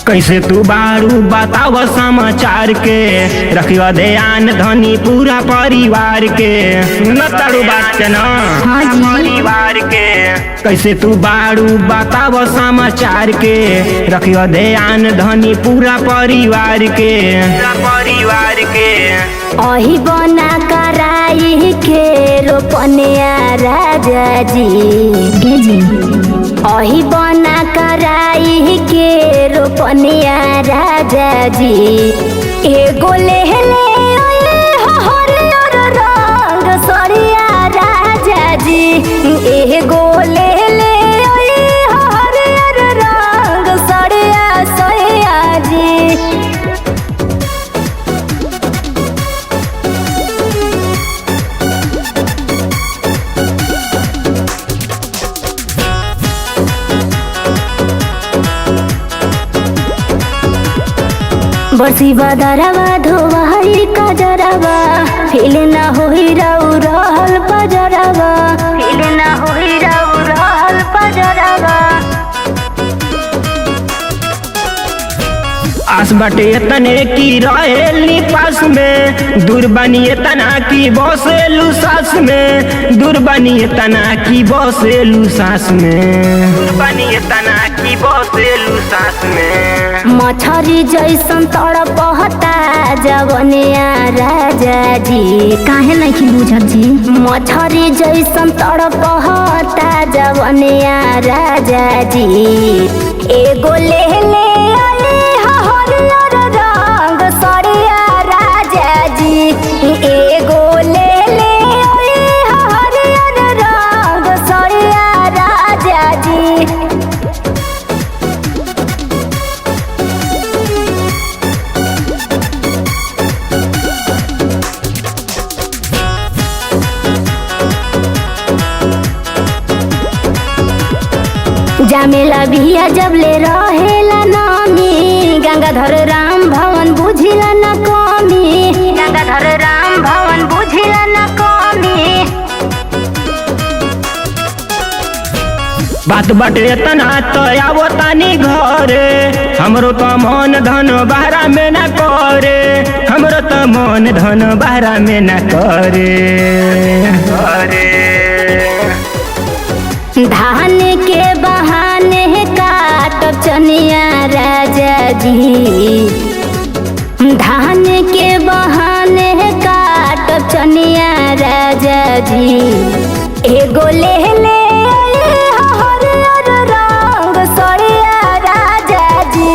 कैसे तू बारू बताव समाचार के रखियो ध्यान धनी पूरा परिवार के न तारू बात के न परिवार के। कैसे तू बारू बताव समाचार के रखियो ध्यान धनी पूरा परिवार के अही बना कराई के रोपनिया राजा जी अही बना कराई के रोपनिया राजा जी एगो ले हरियर रंग सरिया राजा जी एगो ले हरियर रंग सरिया सैया जी। बरसी बदरवा धोवाई कजरवा फिल ना होई राउ रहल पजरवा फिल ना होई राउ रहल पजरवा। आस बाटे तने की रहेली पास में दूर बनिए तना की बसेलू सास में दूर बनिए तना की बसेलू सास में बनिए तना की बसेलू सास में। मछरी जैसन तड़पता जवनिया राजा जी काहे नहीं बुझल जी मछरी जैसन तड़पता जवनिया राजा जी एगो ले हरियर रंग सरिया राजा जी एगो ले हरियर रंग सरिया राजा जी। जामेला बिया जब ले रहेला नामी गंगाधर राम भवन बुझिला न कमी गंगाधर राम भवन बुझिला न कमी। बात बाटे तना तो आवो तानी घरे हमरो तो मन धन बहरा में न करे हमरो तो मन धन बहरा में न करे। धान के बहाने काटब चनिया राजा जी धान के बहाने काटब चनिया राजा जी एगो ले हरियर रंग सरिया राजा जी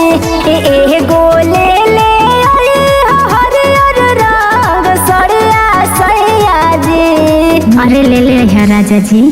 एगो ले हरियर रंग सरिया सैया जी। अरे ले राजा जी।